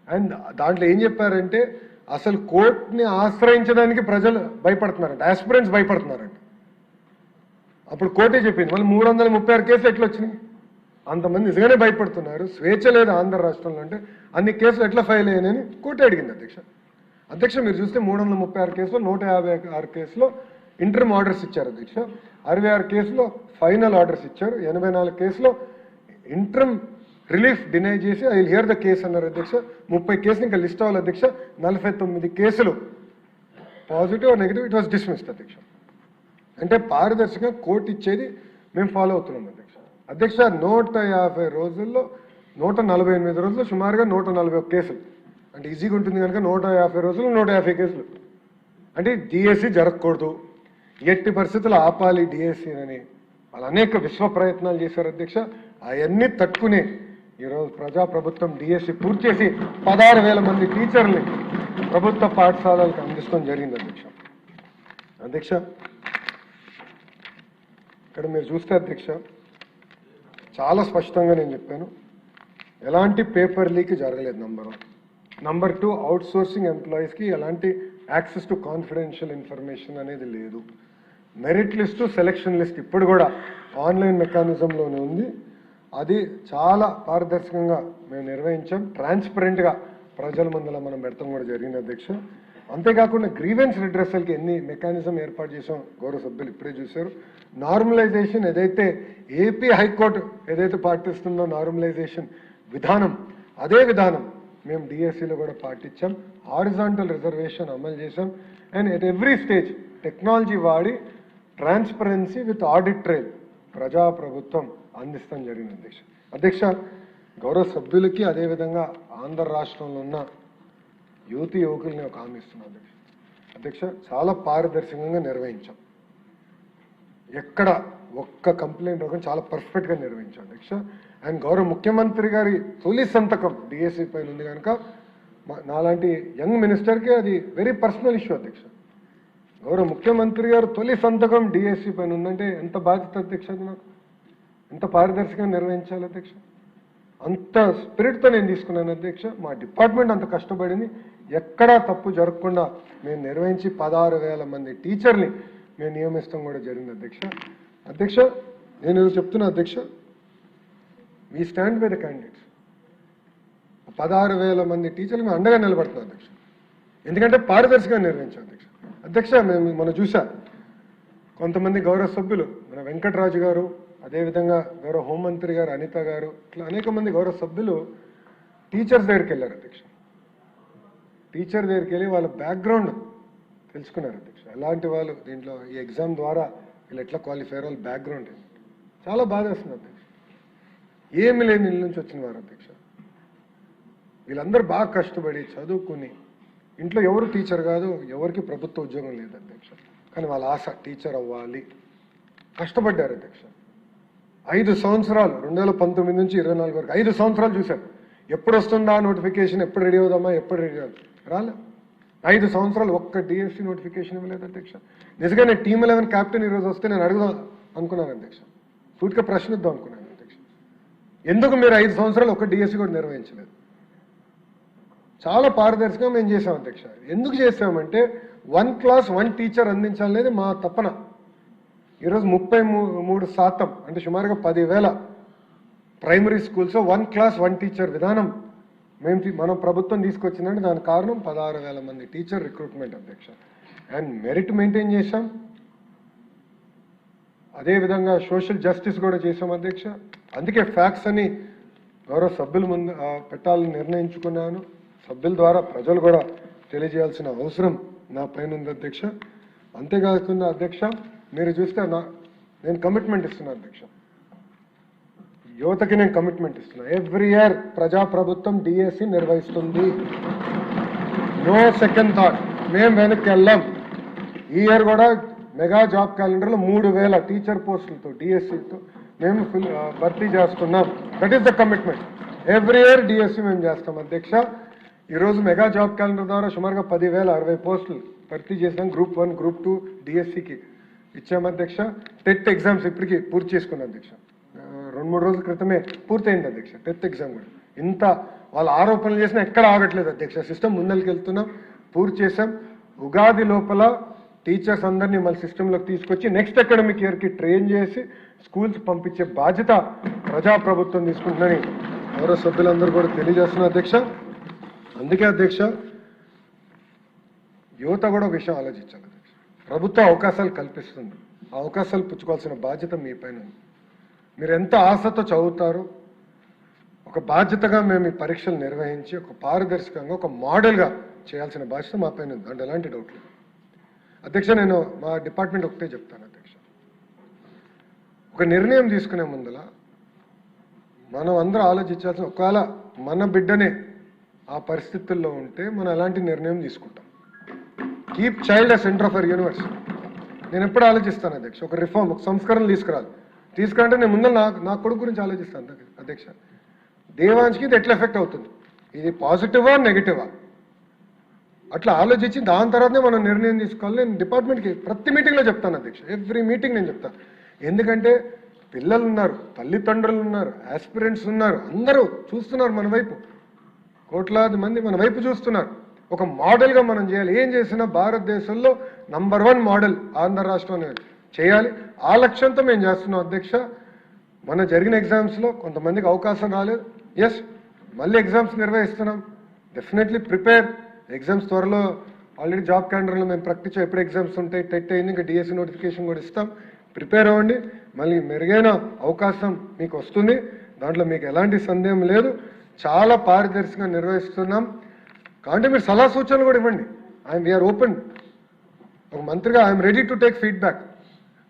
And దాంట్లో ఏం చెప్పారంటే అసలు కోర్టుని ఆశ్రయించడానికి ప్రజలు భయపడుతున్నారంట, ఆస్పిరెంట్స్ భయపడుతున్నారంట. అప్పుడు కోర్టే చెప్పింది మళ్ళీ 336 కేసులు ఎట్లా వచ్చినాయి, అంతమంది నిజంగానే భయపడుతున్నారు, స్వేచ్ఛ లేదు ఆంధ్ర రాష్ట్రంలో అంటే అన్ని కేసులు ఎట్లా ఫైల్ అయ్యాయని కోర్టు అడిగింది అధ్యక్ష. మీరు చూస్తే 336 కేసులో 156 కేసులో ఇంటర్మ్ ఆర్డర్స్ ఇచ్చారు అధ్యక్ష, 66 కేసులో ఫైనల్ ఆర్డర్స్ ఇచ్చారు, 84 కేసులో ఇంటర్మ్ రిలీఫ్ డినై చేసి I will here the case అన్నారు అధ్యక్ష. 30 కేసులు ఇంకా లిస్ట్ అవ్వాలి అధ్యక్ష. 49 కేసులు positive negative it was dismissed అధ్యక్ష. అంటే పారదర్శకంగా కోర్టు ఇచ్చేది మేము ఫాలో అవుతున్నాం అధ్యక్ష. 150 రోజుల్లో 148 రోజుల్లో సుమారుగా 141 కేసులు అంటే ఈజీగా ఉంటుంది కనుక 150 రోజులు 150 కేసులు అంటే డిఎస్సి జరగకూడదు, ఎట్టి పరిస్థితులు ఆపాలి డిఎస్సి అని వాళ్ళు అనేక విశ్వ ప్రయత్నాలు చేశారు అధ్యక్ష. అవన్నీ తట్టుకుని ఈరోజు ప్రజాప్రభుత్వం డిఎస్సి పూర్తి చేసి 16,000 మంది టీచర్ని ప్రభుత్వ పాఠశాలలకు అందించడం జరిగింది అధ్యక్ష. ఇక్కడ మీరు చూస్తే అధ్యక్ష చాలా స్పష్టంగా నేను చెప్పాను, ఎలాంటి పేపర్ లీక్ జరగలేదు. నంబర్ 2 అవుట్ సోర్సింగ్ ఎంప్లాయీస్కి ఎలాంటి యాక్సెస్ టు కాన్ఫిడెన్షియల్ ఇన్ఫర్మేషన్ అనేది లేదు. మెరిట్ లిస్టు సెలక్షన్ లిస్ట్ ఇప్పుడు కూడా ఆన్లైన్ మెకానిజంలోనే ఉంది. అది చాలా పారదర్శకంగా మేము నిర్వహించాం, ట్రాన్స్పరెంట్గా ప్రజల ముందర మనం పెడతాం కూడా జరిగింది అధ్యక్ష. అంతేకాకుండా గ్రీవెన్స్ రిడ్రెసల్కి ఎన్ని మెకానిజం ఏర్పాటు చేసాం గౌరవ సభ్యులు ఇప్పుడే చూశారు. నార్మలైజేషన్ ఏదైతే ఏపీ హైకోర్టు ఏదైతే పాటిస్తుందో నార్మలైజేషన్ విధానం, అదే విధానం మేము డిఎస్సిలో కూడా పాటించాం. హారిజాంటల్ రిజర్వేషన్ అమలు చేశాం. And at every stage technology వాడి ట్రాన్స్పరెన్సీ విత్ ఆడిట్ ట్రైల్ ప్రజాప్రభుత్వం అందిస్తాం జరిగింది అధ్యక్ష. గౌరవ సభ్యులకి అదేవిధంగా ఆంధ్ర రాష్ట్రంలో ఉన్న యువకుల్ని ఒక హామీ ఇస్తున్నాం అధ్యక్ష. చాలా పారదర్శకంగా నిర్వహించాం, ఎక్కడ ఒక్క కంప్లైంట్ ఒక చాలా పర్ఫెక్ట్గా నిర్వహించాం అధ్యక్ష. అండ్ గౌరవ ముఖ్యమంత్రి గారి తొలి సంతకం డిఎస్సి పైన ఉంది కనుక నాలాంటి యంగ్ మినిస్టర్కి అది వెరీ పర్సనల్ ఇష్యూ అధ్యక్ష. గౌరవ ముఖ్యమంత్రి గారు తొలి సంతకం డిఎస్సి పైన ఉందంటే ఎంత బాధ్యత అధ్యక్ష, అది నాకు ఎంత పారదర్శకంగా నిర్వహించాలి అధ్యక్ష. అంత స్పిరిట్తో నేను తీసుకున్నాను అధ్యక్ష. మా డిపార్ట్మెంట్ అంత కష్టపడింది, ఎక్కడా తప్పు జరగకుండా మేము నిర్వహించి 16,000 మంది టీచర్ని మేము నియమిస్తాం కూడా జరిగింది అధ్యక్ష. నేను చెప్తున్నా అధ్యక్ష, we stand by the candidates. 16,000 మంది టీచర్లు మేము అండగా నిలబడుతున్నాం అధ్యక్ష, ఎందుకంటే పారదర్శకంగా నిర్వహించాం అధ్యక్ష. మేము మనం చూసా కొంతమంది గౌరవ సభ్యులు మన వెంకటరాజు గారు, అదేవిధంగా గౌరవ హోంమంత్రి గారు అనిత గారు, ఇట్లా అనేక మంది గౌరవ సభ్యులు టీచర్స్ దగ్గరికి వెళ్ళారు అధ్యక్ష. టీచర్ దగ్గరికి వెళ్ళి వాళ్ళ బ్యాక్గ్రౌండ్ తెలుసుకున్నారు అధ్యక్ష. ఎలాంటి వాళ్ళు దీంట్లో ఈ ఎగ్జామ్ ద్వారా వీళ్ళు ఎట్లా క్వాలిఫై అయ్యారు, వాళ్ళ బ్యాక్గ్రౌండ్ చాలా బాధ వేస్తుంది అధ్యక్ష. ఏమి లేని ఇళ్ళ నుంచి వచ్చిన వారు అధ్యక్ష. వీళ్ళందరూ బాగా కష్టపడి చదువుకుని ఇంట్లో ఎవరు టీచర్ కాదు, ఎవరికి ప్రభుత్వ ఉద్యోగం లేదు అధ్యక్ష, కానీ వాళ్ళ ఆశ టీచర్ అవ్వాలి, కష్టపడ్డారు అధ్యక్ష. 5 సంవత్సరాలు 2019 నుంచి 24 వరకు 5 సంవత్సరాలు చూశారు. ఎప్పుడు వస్తుందా నోటిఫికేషన్, ఎప్పుడు రెడీ అవుదామా, ఎప్పుడు రెడీ అవుతుంది రాలే. 5 సంవత్సరాలు ఒక్క డిఎస్సి నోటిఫికేషన్ ఇవ్వలేదు అధ్యక్ష. నిజంగా నేను టీమ్ 11 క్యాప్టెన్ ఈరోజు వస్తే నేను అడుగుదాం అనుకున్నాను అధ్యక్ష, సూటిగా ప్రశ్నిద్దాం అనుకున్నాను అధ్యక్ష, ఎందుకు మీరు 5 సంవత్సరాలు ఒక్క డిఎస్సి కూడా నిర్వహించలేదు. చాలా పారదర్శకంగా మేము చేసాం అధ్యక్ష. ఎందుకు చేసామంటే 1 క్లాస్ 1 టీచర్ అందించాలనేది మా తపన. ఈరోజు 33% అంటే సుమారుగా 10,000 ప్రైమరీ స్కూల్స్లో 1 క్లాస్ 1 టీచర్ విధానం మన ప్రభుత్వం తీసుకొచ్చిందంటే దానికి కారణం 16,000 మంది టీచర్ రిక్రూట్మెంట్ అధ్యక్ష. అండ్ మెరిట్ మెయింటైన్ చేశాం, అదేవిధంగా సోషల్ జస్టిస్ కూడా చేశాం అధ్యక్ష. అందుకే ఫ్యాక్ట్స్ అని గౌరవ సభ్యుల ముందు పెట్టాలని నిర్ణయించుకున్నాను. సభ్యుల ద్వారా ప్రజలు కూడా తెలియజేయాల్సిన అవసరం నా పైన ఉంది అధ్యక్ష. అంతేకాకుండా అధ్యక్ష మీరు చూస్తే నేను కమిట్మెంట్ ఇస్తున్నాను అధ్యక్ష, యువతకి నేను కమిట్మెంట్ ఇస్తున్నా. ఎవ్రీ ఇయర్ ప్రజాప్రభుత్వం డిఎస్సి నిర్వహిస్తుంది, నో సెకండ్ థాట్, మేము వెనక్కి వెళ్ళాం. ఈ ఇయర్ కూడా మెగా జాబ్ క్యాలెండర్లో 3,000 టీచర్ పోస్టులతో డిఎస్సితో మేము భర్తీ చేస్తున్నాం. That is the commitment. Every year DSC మేము చేస్తాం అధ్యక్ష. ఈరోజు మెగా జాబ్ క్యాలెండర్ ద్వారా సుమారుగా 10,060 పోస్టులు భర్తీ చేసినాం. గ్రూప్ 1 గ్రూప్ 2 డిఎస్సికి ఇచ్చాం అధ్యక్ష. టెట్ ఎగ్జామ్స్ ఇప్పటికీ పూర్తి చేసుకున్నాం అధ్యక్ష, 2-3 రోజుల క్రితమే పూర్తయింది అధ్యక్ష టెట్ ఎగ్జామ్ కూడా. ఇంత వాళ్ళు ఆరోపణలు చేసినా ఎక్కడ ఆగట్లేదు అధ్యక్ష. సిస్టమ్ ముందరికి వెళ్తున్నాం, పూర్తి చేసాం. ఉగాది లోపల టీచర్స్ అందరినీ మళ్ళీ సిస్టంలోకి తీసుకొచ్చి నెక్స్ట్ అకాడమిక్ ఇయర్కి ట్రైన్ చేసి స్కూల్స్ పంపించే బాధ్యత ప్రజాప్రభుత్వం తీసుకుంటుందని గౌరవ సభ్యులందరూ కూడా తెలియజేస్తున్నారు అధ్యక్ష. అందుకే అధ్యక్ష యువత కూడా ఒక విషయం ఆలోచించాలి అధ్యక్ష. ప్రభుత్వం అవకాశాలు కల్పిస్తుంది, ఆ అవకాశాలు పుచ్చుకోవాల్సిన బాధ్యత మీ పైన ఉంది. మీరు ఎంత ఆశతో చదువుతారో ఒక బాధ్యతగా మేము ఈ పరీక్షలు నిర్వహించి ఒక పారదర్శకంగా ఒక మోడల్గా చేయాల్సిన బాధ్యత మా పైన ఉంది. అంటే ఎలాంటి డౌట్ లేదు అధ్యక్ష. నేను మా డిపార్ట్మెంట్ ఒకటే చెప్తాను అధ్యక్ష, ఒక నిర్ణయం తీసుకునే ముందల మనం అందరూ ఆలోచించాల్సిన, ఒకవేళ మన బిడ్డనే ఆ పరిస్థితుల్లో ఉంటే మనం ఎలాంటి నిర్ణయం తీసుకుంటాం. Keep child a centre of our universe. నేను ఎప్పుడు ఆలోచిస్తాను అధ్యక్ష, ఒక రిఫార్మ్, ఒక సంస్కరణ తీసుకురాలంటే నేను ముందర నా కొడుకు గురించి ఆలోచిస్తాను అధ్యక్ష. దేవాంశ్కి ఇది ఎట్లా ఎఫెక్ట్ అవుతుంది, ఇది పాజిటివా నెగిటివా, అట్లా ఆలోచించి దాని తర్వాతనే మనం నిర్ణయం తీసుకోవాలి. నేను డిపార్ట్మెంట్కి ప్రతి మీటింగ్లో చెప్తాను అధ్యక్ష, ఎవ్రీ మీటింగ్ నేను చెప్తాను. ఎందుకంటే పిల్లలు ఉన్నారు, తల్లిదండ్రులు ఉన్నారు, ఆస్పిరెంట్స్ ఉన్నారు, అందరూ చూస్తున్నారు మన వైపు, కోట్లాది మంది మన వైపు చూస్తున్నారు. ఒక మోడల్గా మనం చేయాలి. ఏం చేసినా భారతదేశంలో నంబర్ 1 మోడల్ ఆంధ్ర రాష్ట్రం చేయాలి. ఆ లక్ష్యంతో మేము చేస్తున్నాం అధ్యక్ష. మన జరిగిన ఎగ్జామ్స్లో కొంతమందికి అవకాశం రాలేదు, ఎస్ మళ్ళీ ఎగ్జామ్స్ నిర్వహిస్తున్నాం. Definitely prepare. ఎగ్జామ్స్ త్వరలో ఆల్రెడీ జాబ్ క్యాలెండర్లో మేము ప్రకటించాం ఎప్పుడు ఎగ్జామ్స్ ఉంటాయి. టెట్ అయింది, ఇంకా డిఎస్సి నోటిఫికేషన్ కూడా ఇస్తాం. ప్రిపేర్ అవ్వండి, మళ్ళీ మెరుగైన అవకాశం మీకు వస్తుంది, దాంట్లో మీకు ఎలాంటి సందేహం లేదు. చాలా పారదర్శకంగా నిర్వహిస్తున్నాం. కాబట్టి మీరు సలహా సూచనలు కూడా ఇవ్వండి. We're open. ఒక మంత్రిగా I'm ready to take feedback.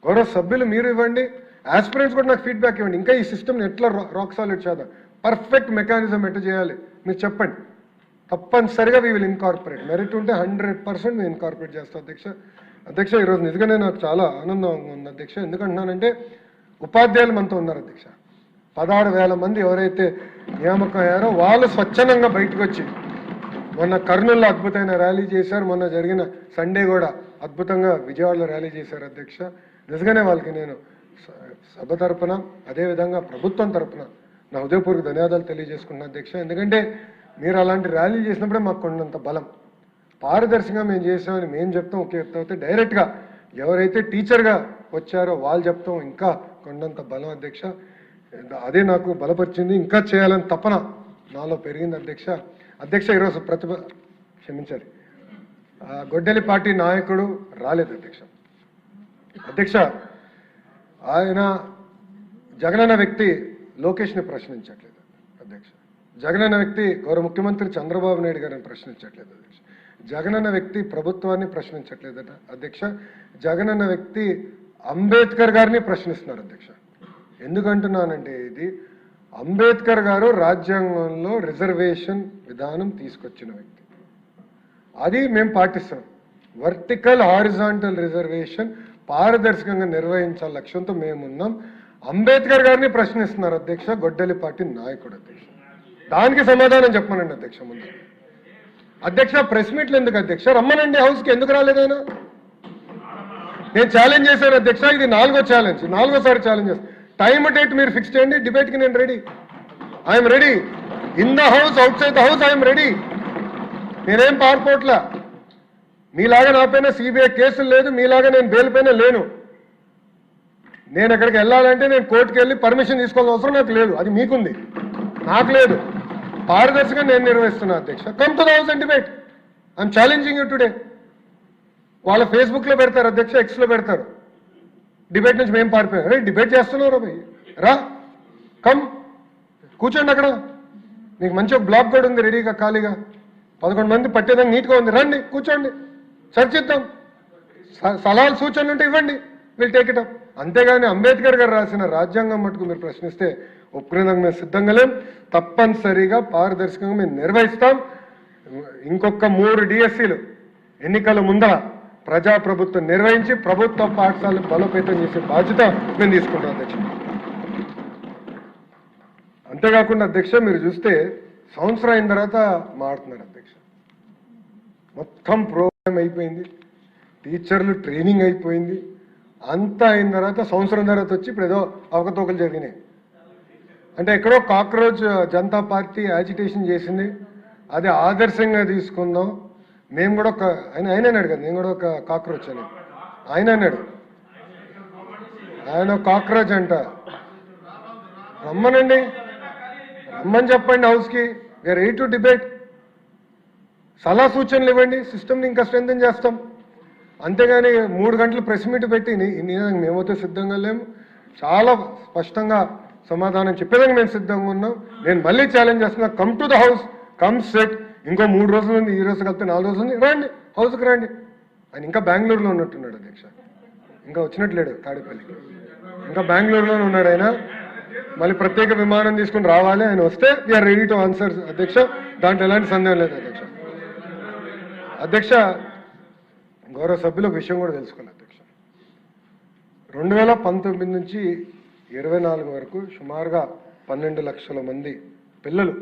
గౌరవ సభ్యులు మీరు ఇవ్వండి, ఆస్పిరెంట్స్ కూడా నాకు ఫీడ్బ్యాక్ ఇవ్వండి. ఇంకా ఈ సిస్టమ్ని ఎట్లా రాక్ సాలిడ్ చేద్దాం, పర్ఫెక్ట్ మెకానిజం ఎట్లా చేయాలి మీరు చెప్పండి. తప్పనిసరిగా వీ విల్ ఇన్కార్పొరేట్. మెరిట్ ఉంటే 100% మేము ఇన్కార్పొరేట్ చేస్తాం అధ్యక్ష. ఈరోజు నిజంగానే నాకు చాలా ఆనందంగా ఉంది అధ్యక్ష. ఎందుకంటున్నానంటే ఉపాధ్యాయులు మనతో ఉన్నారు అధ్యక్ష. 16,000 మంది ఎవరైతే నియామకం అయ్యారో వాళ్ళు స్వచ్ఛందంగా బయటకు వచ్చి మొన్న కర్నూలులో అద్భుతమైన ర్యాలీ చేశారు. మొన్న జరిగిన సండే కూడా అద్భుతంగా విజయవాడలో ర్యాలీ చేశారు అధ్యక్ష. నిజంగానే వాళ్ళకి నేను సభ తరపున అదేవిధంగా ప్రభుత్వం తరపున నా హృదయపూర్వక ధన్యవాదాలు తెలియజేసుకున్నాను అధ్యక్ష. ఎందుకంటే మీరు అలాంటి ర్యాలీ చేసినప్పుడే మాకు కొండంత బలం. పారదర్శకంగా మేము చేసామని మేము చెప్తాం ఒకే ఎత్తు, డైరెక్ట్గా ఎవరైతే టీచర్గా వచ్చారో వాళ్ళు చెప్తాం ఇంకా కొండంత బలం అధ్యక్ష. అదే నాకు బలపరిచింది, ఇంకా చేయాలని తపన నాలో పెరిగింది అధ్యక్ష. ఈరోజు క్షమించాలి, గొడ్డలి పార్టీ నాయకుడు రాలేదు అధ్యక్ష. ఆయన జగనన్న వ్యక్తి లోకేష్ని ప్రశ్నించట్లేదు అధ్యక్ష. జగనన్న వ్యక్తి గౌరవ ముఖ్యమంత్రి చంద్రబాబు నాయుడు గారిని ప్రశ్నించట్లేదు అధ్యక్ష. జగనన్న వ్యక్తి ప్రభుత్వాన్ని ప్రశ్నించట్లేదట అధ్యక్ష. జగనన్న వ్యక్తి అంబేద్కర్ గారిని ప్రశ్నిస్తున్నారు అధ్యక్ష. ఎందుకంటున్నానంటే ఇది అంబేద్కర్ గారు రాజ్యాంగంలో రిజర్వేషన్ విధానం తీసుకొచ్చిన వ్యక్తి, అది మేము పాటిస్తున్నాం. వర్టికల్ హారిజాంటల్ రిజర్వేషన్ పారదర్శకంగా నిర్వహించాల లక్ష్యంతో మేమున్నాం. అంబేద్కర్ గారిని ప్రశ్నిస్తున్నారు అధ్యక్ష గొడ్డలి పార్టీ నాయకుడు అధ్యక్ష. దానికి సమాధానం చెప్పమనండి అధ్యక్ష. ముందు అధ్యక్ష ప్రెస్ మీట్లు ఎందుకు అధ్యక్ష, రమ్మనండి హౌస్కి. ఎందుకు రాలేదైనా? నేను ఛాలెంజ్ చేశాను అధ్యక్ష, ఇది 4వ ఛాలెంజ్ చేస్తాను. టైమ్ డేట్ మీరు ఫిక్స్ చేయండి, డిబేట్కి నేను ready. I'm ready. In the house, out side the house I'm ready. నేనేం పారిపోట్లా. మీలాగా నా పైన సిబిఐ కేసులు లేదు, మీలాగా నేను బెయిల్ పైన లేను. నేను ఎక్కడికి వెళ్ళాలంటే నేను కోర్టుకు వెళ్ళి పర్మిషన్ తీసుకోవాల్సిన అవసరం నాకు లేదు, అది మీకుంది, నాకు లేదు. పారదర్శకంగా నేను నిర్వహిస్తున్నా అధ్యక్ష. Come to the house and debate. I'm challenging you today. వాళ్ళ ఫేస్బుక్లో పెడతారు అధ్యక్ష, ఎక్స్లో పెడతారు, డిబేట్ నుంచి మేము పారిపోయాం. అరే డిబేట్ చేస్తున్నారు భయ్, రా కమ్ కూర్చోండి అక్కడ. మీకు మంచి ఒక బ్లాక్ కూడా ఉంది రెడీగా, ఖాళీగా 11 మంది పట్టేదాన్ని నీట్గా ఉంది. రండి కూర్చోండి, చర్చిద్దాం. సలహాలు సూచనలు ఉంటే ఇవ్వండి, విల్ టేక్ ఇట్ అప్. అంతేగాని అంబేద్కర్ గారు రాసిన రాజ్యాంగం మటుకు మీరు ప్రశ్నిస్తే ఒప్పుకునేందుకు మేము సిద్ధంగా లేం. తప్పనిసరిగా పారదర్శకంగా మేము నిర్వహిస్తాం. ఇంకొక 3 డిఎస్సీలు ఎన్నికల ముందర ప్రజాప్రభుత్వం నిర్వహించి ప్రభుత్వ పాఠశాలను బలోపేతం చేసే బాధ్యత మేము తీసుకుంటాం అధ్యక్ష. అంతేకాకుండా అధ్యక్ష మీరు చూస్తే సంవత్సరం అయిన తర్వాత మాడుతున్నారు అధ్యక్ష. మొత్తం ప్రోగ్రామ్ అయిపోయింది, టీచర్లు ట్రైనింగ్ అయిపోయింది, అంతా అయిన తర్వాత సంవత్సరం తర్వాత వచ్చి ఇప్పుడు ఏదో అవకతవకలు జరిగినాయి. అంటే ఎక్కడో కాక్రోచ్ జనతా పార్టీ యాజిటేషన్ చేసింది, అది ఆదర్శంగా తీసుకుందాం. మేము కూడా ఒక ఆయన అన్నాడు కదా, నేను కూడా ఒక కాక్రోచ్ అని ఆయన అన్నాడు. ఆయన కాక్రోచ్ అంట. రమ్మనండి, రమ్మని చెప్పండి హౌస్కి. We're ready to debate. సలహా సూచనలు ఇవ్వండి, సిస్టమ్ని ఇంకా స్ట్రెంథెన్ చేస్తాం. అంతేగాని 3 గంటలు ప్రెస్ మీట్ పెట్టి మేమైతే సిద్ధంగా లేము, చాలా స్పష్టంగా సమాధానం చెప్పేదానికి మేము సిద్ధంగా ఉన్నాం. నేను మళ్ళీ ఛాలెంజ్ చేస్తున్నా, come to the house, come set. ఇంకో 3 రోజులు ఉంది, ఈ రోజు కలిపితే 4 రోజులు ఉంది, రండి హౌస్కి రండి. ఆయన ఇంకా బెంగళూరులో ఉన్నట్టున్నాడు అధ్యక్ష, ఇంకా వచ్చినట్లేడు తాడేపల్లికి, ఇంకా బెంగళూరులోనే ఉన్నాడు ఆయన. మళ్ళీ ప్రత్యేక విమానం తీసుకుని రావాలి. ఆయన వస్తే వీఆర్ రెడీ టు ఆన్సర్ అధ్యక్ష, దాంట్లో ఎలాంటి సందేహం లేదు అధ్యక్ష. అధ్యక్ష, గౌరవ సభ్యులు ఒక విషయం కూడా తెలుసుకోవాలి అధ్యక్ష. 2019 నుంచి 24 వరకు సుమారుగా 12 లక్షల మంది పిల్లలు